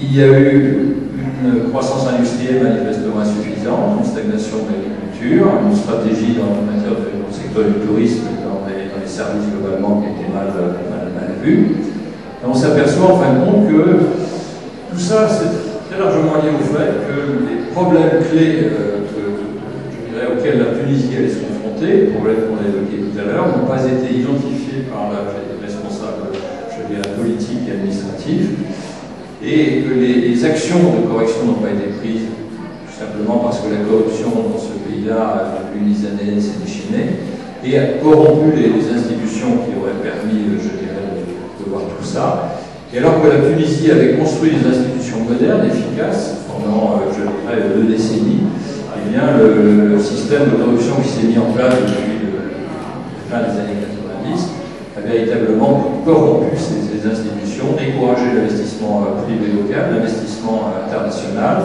Il y a eu une croissance industrielle manifestement insuffisante, une stagnation de l'agriculture, une stratégie dans le secteur du tourisme, dans les services globalement qui étaient mal vus. Et on s'aperçoit en fin de compte que tout ça, c'est très largement lié au fait que les problèmes clés auxquels la Tunisie allait se confronter, les problèmes qu'on a évoqués tout à l'heure, n'ont pas été identifiés par les responsables politiques et administratifs, et que les actions de correction n'ont pas été prises tout simplement parce que la corruption dans ce pays-là, depuis des années, s'est déchaînée et a corrompu les institutions qui auraient permis, de voir tout ça. Et alors que la Tunisie avait construit des institutions modernes, efficaces, pendant, 2 décennies, eh bien, le système de corruption qui s'est mis en place depuis la fin des années 90 a véritablement corrompu ces institutions, découragé l'investissement privé local, l'investissement international.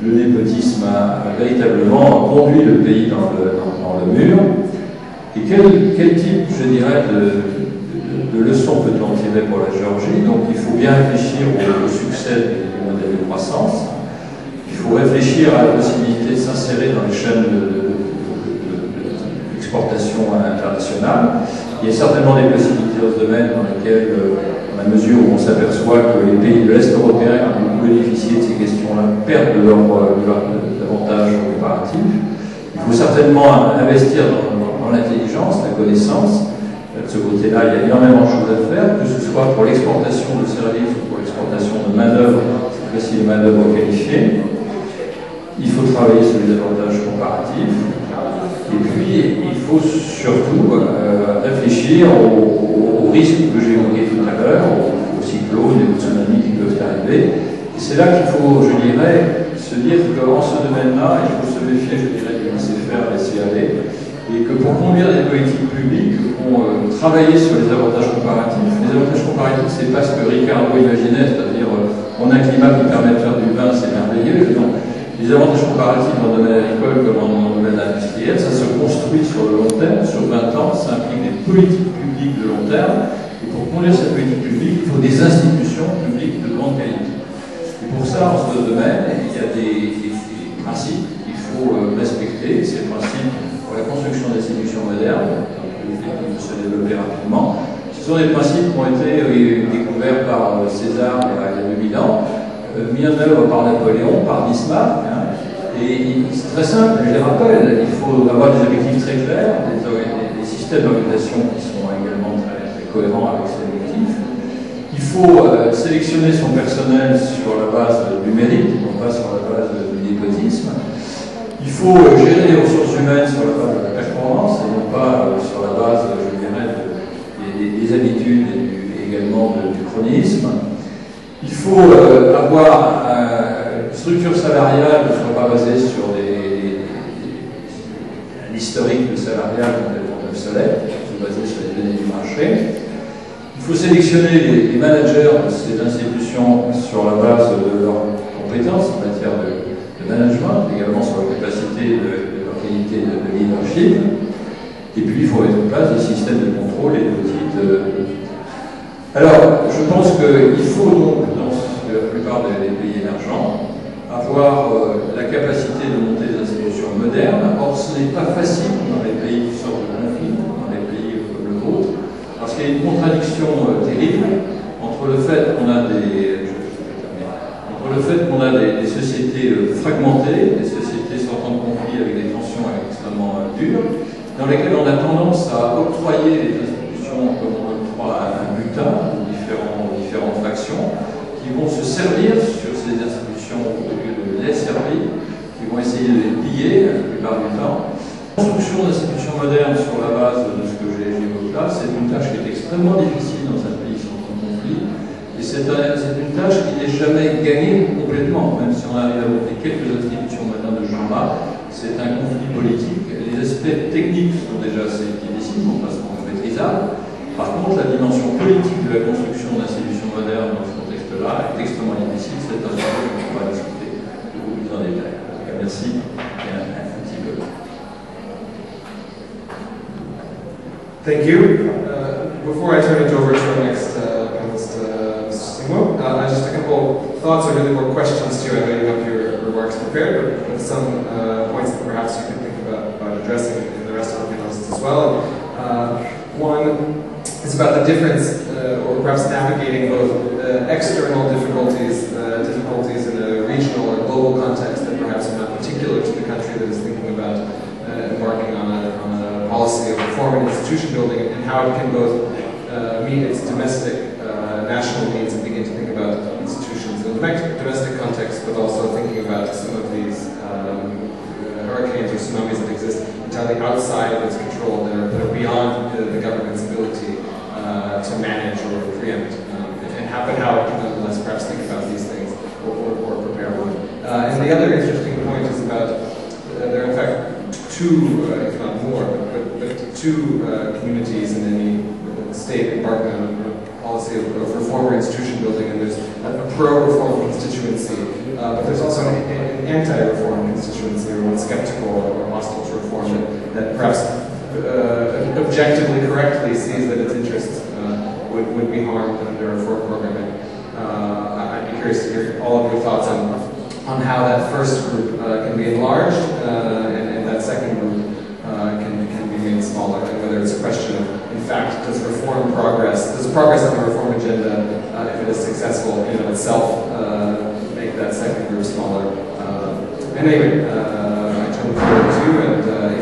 Le népotisme a véritablement conduit le pays dans le mur. Et quel type, je dirais, de leçons peut-on tirer pour la Géorgie? Donc il faut bien réfléchir au succès du modèle de croissance. Il faut réfléchir à la possibilité de s'insérer dans les chaînes d'exportation internationale. Il y a certainement des possibilités dans ce domaine dans lesquelles, à mesure où on s'aperçoit que les pays de l'Est européen qui ont beaucoup bénéficié de ces questions-là perdent de leur avantages comparatifs. Il faut certainement investir dans l'intelligence, la connaissance. De ce côté-là, il y a énormément de choses à faire, que ce soit pour l'exportation de services ou pour l'exportation de main-d'œuvre, cette fois-ci de main-d'œuvre qualifiée. Il faut travailler sur les avantages comparatifs. Et puis, il faut surtout réfléchir aux risques que j'ai évoqués tout à l'heure, aux cyclones et aux tsunamis qui peuvent arriver. Et c'est là qu'il faut, je dirais, se dire qu'en ce domaine-là, il faut se méfier, je dirais, du laisser faire, laisser aller. Et que pour conduire des politiques publiques, pour travailler sur les avantages comparatifs. Les avantages comparatifs, c'est pas ce que Ricardo imaginait, c'est-à-dire on a un climat qui permet de faire du vin, c'est merveilleux. Non. Les avantages comparatifs dans le domaine agricole comme dans le domaine industriel, ça se construit sur le long terme, sur 20 ans, ça implique des politiques publiques de long terme. Et pour conduire cette politique publique, il faut des institutions publiques de grande qualité. Et pour ça, dans ce domaine, il y a des principes qu'il faut respecter. Ces principes pour la construction d'institutions modernes, qui peuvent se développer rapidement. Ce sont des principes qui ont été découverts par César il y a 2000 ans, mis en œuvre par Napoléon, par Bismarck. Et c'est très simple, je les rappelle, il faut avoir des objectifs très clairs, des systèmes d'organisation qui sont également très cohérents avec ces objectifs. Il faut sélectionner son personnel sur la base du mérite, non pas sur la base du népotisme. Il faut gérer les ressources humaines sur la base de la performance et non pas sur la base, je dirais, des habitudes et également du chronisme. Il faut avoir une structure salariale qui ne soit pas basée sur un historique de salarial complètement obsolète, qui soit basé sur les données du marché. Il faut sélectionner les managers de ces institutions sur la base de leurs compétences en matière de management, également sur la capacité de leur qualité de leadership. Et puis, il faut mettre en place des systèmes de contrôle et d'audit. Alors, je pense qu'il faut donc, dans la plupart des pays émergents, avoir la capacité de monter des institutions modernes. Or, ce n'est pas facile dans les pays qui sortent de conflit, dans les pays comme le vôtre, parce qu'il y a une contradiction terrible entre le fait qu'on a des sociétés fragmentées, des sociétés sortant de conflit avec des tensions extrêmement dures, dans lesquelles on a tendance à octroyer les institutions comme on octroie un butin aux différentes factions, qui vont se servir sur ces institutions au lieu de les servir, qui vont essayer de les piller la plupart du temps. La construction d'institutions modernes sur la base de ce que j'évoque là, c'est une tâche qui est extrêmement difficile dans un pays sortant de conflit. Et c'est une tâche qui n'est jamais gagnée complètement, même si on arrive à monter quelques institutions maintenant de ce genre-là, c'est un conflit politique. Les aspects techniques sont déjà assez difficiles, donc pas sont maîtrisables. Par contre, la dimension politique de la construction d'institutions modernes dans ce contexte-là est extrêmement difficile. C'est un sujet qu'on va discuter beaucoup plus en détail. En tout cas, merci et un petit peu. Thank you. Before I turn it over to our next panelist, Mr. Singmo, just a couple thoughts or really more questions too. I know you have your remarks prepared, but some points that perhaps you could think about addressing in the rest of the panelists as well. One is about the difference, or perhaps navigating both external difficulties in a regional or global context that perhaps are not particular to the country that is thinking about embarking on a policy of reform and institution building, and how it can both meet its domestic national needs and begin to think about institutions in a domestic context, but also thinking about some of these hurricanes or tsunamis that exist entirely outside of its control, that are beyond the government's ability to manage or preempt, and how it can nonetheless perhaps think about these things or prepare one. And the other interesting point is about there are in fact two, if not more, but two communities in any state embarking on a policy of reform or institution building, and there's a pro-reform constituency, but there's also an anti-reform constituency, or one skeptical or hostile to reform that perhaps objectively correctly sees that its interests would be harmed under a reform program. I'd be curious to hear all of your thoughts on how that first group can be enlarged and that second group can be made smaller, and whether it's a question of, in fact, does progress on the reform agenda, if it is successful in and of itself, make that second group smaller. And anyway, I turn the floor to you, and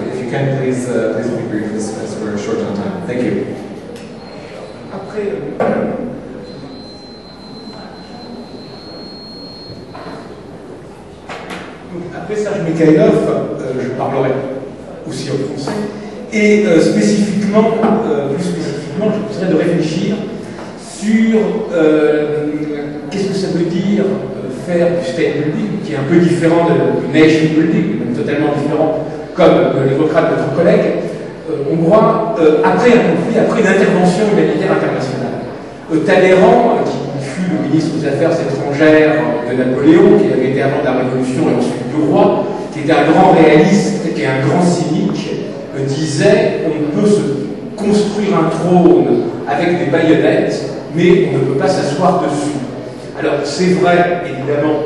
if you can, please be brief as we're short on time. Thank you. Après Serge Mikhailov, je parlerai aussi en français, et plus spécifiquement, je voudrais de réfléchir sur qu'est-ce que ça veut dire faire du state building, qui est un peu différent du nation building, même totalement différent, comme l'évoquera notre collègue hongrois, après un conflit, après une intervention humanitaire internationale. Talleyrand, qui fut le ministre des Affaires étrangères de Napoléon, qui avait été avant de la Révolution et ensuite du roi, qui était un grand réaliste et un grand cynique, disait on peut se construire un trône avec des baïonnettes, mais on ne peut pas s'asseoir dessus. Alors c'est vrai, évidemment,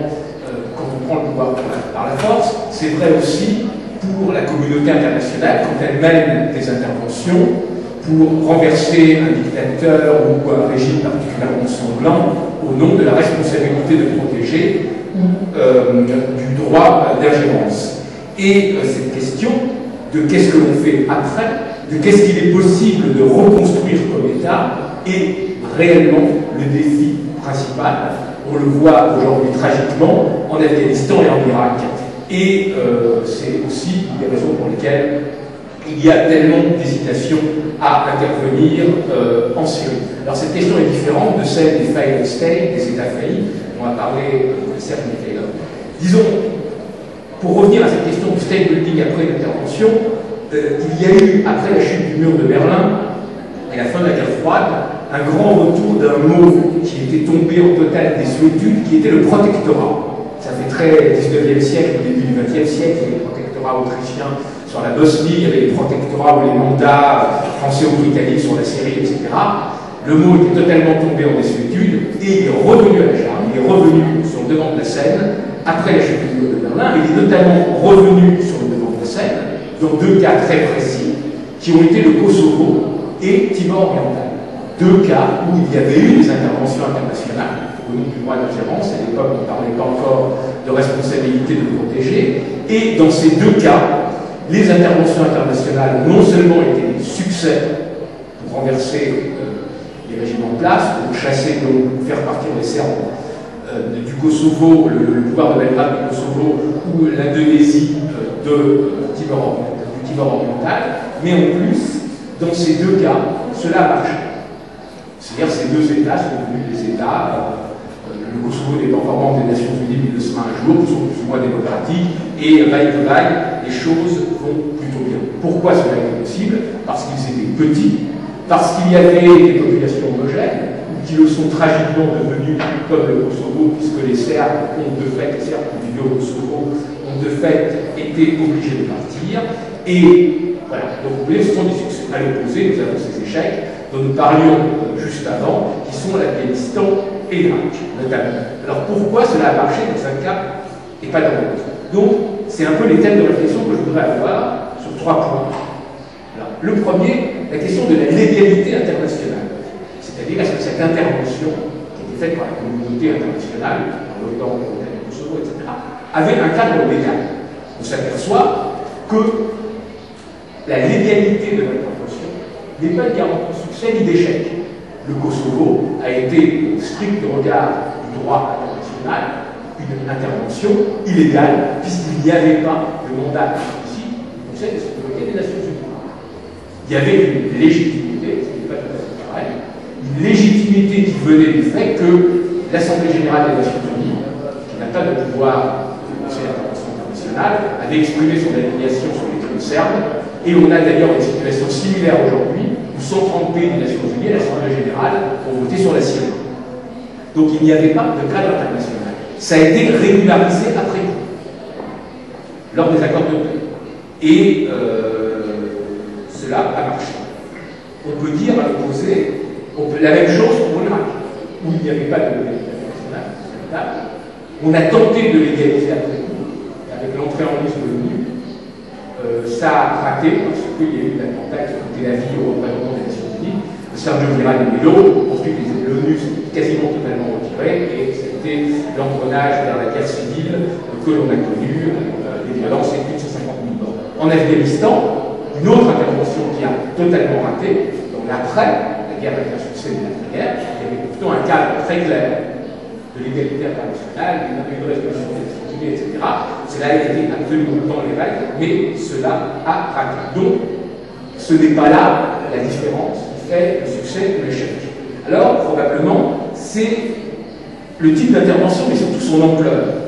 quand on prend le pouvoir par la force, c'est vrai aussi pour la communauté internationale quand elle mène des interventions pour renverser un dictateur ou un régime particulièrement sanglant au nom de la responsabilité de protéger ou du droit d'ingérence. Et cette question de qu'est-ce que l'on fait après, de qu'est-ce qu'il est possible de reconstruire comme État, est réellement le défi principal. On le voit aujourd'hui tragiquement en Afghanistan et en Irak. Et c'est aussi une des raisons pour lesquelles il y a tellement d'hésitation à intervenir en Syrie. Alors cette question est différente de celle des failed states, des États faillis, dont a parlé Serge Mikhailov. Disons, pour revenir à cette question du state building après l'intervention, il y a eu, après la chute du mur de Berlin et la fin de la guerre froide, un grand retour d'un mot qui était tombé en totale désuétude, qui était le protectorat. Ça fait très 19e siècle, au début du 20e siècle, il y avait le protectorat autrichien sur la Bosnie, il y avait les protectorats ou les mandats français ou britanniques sur la Syrie, etc. Le mot était totalement tombé en désuétude et il est revenu à la charge, il est revenu sur le devant de la scène après la chute du mur de Berlin. Il est notamment revenu sur le devant de la scène dans deux cas très précis qui ont été le Kosovo et Timor oriental. Deux cas où il y avait eu des interventions internationales au nom du droit d'ingérence. À l'époque, on ne parlait pas encore de responsabilité de protéger. Et dans ces deux cas, les interventions internationales ont non seulement été des succès pour renverser les régimes en place, pour chasser, donc faire partir les Serbes du Kosovo, le pouvoir de Belgrade du Kosovo, ou l'Indonésie du Timor oriental, mais en plus, dans ces deux cas, cela a marché. C'est-à-dire que ces deux États sont devenus des États, le Kosovo n'étant pas membre des Nations Unies, mais il le sera un jour, qui sont plus ou moins démocratiques, et vaille que vaille, les choses vont plutôt bien. Pourquoi cela est possible? Parce qu'ils étaient petits, parce qu'il y avait des populations homogènes, qui le sont tragiquement devenus comme le Kosovo, puisque les Serbes ont de fait, les Serbes qui vivaient au Kosovo, ont de fait été obligés de partir, et voilà, donc vous voyez, ce sont des succès. À l'opposé, nous avons ces échecs dont nous parlions juste avant, qui sont l'Afghanistan et l'Irak, notamment. Alors pourquoi cela a marché dans un cas et pas dans l'autre? Donc, c'est un peu les thèmes de réflexion que je voudrais avoir sur 3 points. Alors, le premier, la question de la légalité internationale. C'est-à-dire, est-ce que cette intervention, qui était faite par la communauté internationale, par l'OTAN, le Kosovo, etc., avait un cadre légal? On s'aperçoit que la légalité de l'intervention n'est pas une garantie de succès ni d'échec. Le Kosovo a été, au strict regard du droit international, une intervention illégale, puisqu'il n'y avait pas le mandat explicite du Conseil de sécurité des Nations Unies. Il y avait une légitimité, ce n'est pas tout à fait pareil, une légitimité qui venait du fait que l'Assemblée générale des Nations Unies, qui n'a pas de pouvoir de Conseil d'intervention internationale, avait exprimé son indignation sur les crimes serbes, et on a d'ailleurs une situation similaire aujourd'hui, où 130 pays des Nations Unies, l'Assemblée générale, ont voté sur la Syrie. Donc il n'y avait pas de cadre international. Ça a été régularisé après coup, lors des accords de paix. Et cela a marché. On peut dire à l'opposé, la même chose pour l'Irak, où il n'y avait pas de légalité internationale. On a tenté de légaliser après coup, avec l'entrée en liste de l'ONU. Ça a raté, parce qu'il y a eu l'attentat qui a coûté la vie au représentant des Nations Unies, Sergio Miranda de Mello. Ensuite, l'ONU s'est quasiment totalement retirée, et c'était l'engrenage vers la guerre civile que l'on a connue, des violences et plus de 150 000 morts. En Afghanistan, une autre intervention qui a totalement raté, donc après la guerre avec un succès de l'après-guerre, il y avait pourtant un cadre très clair de l'égalité internationale, une résolution des Nations Unies, etc. Cela a été absolument dans les règles, mais cela a raté. Donc, ce n'est pas là la différence qui fait le succès ou l'échec. Alors, probablement, c'est le type d'intervention, mais surtout son ampleur.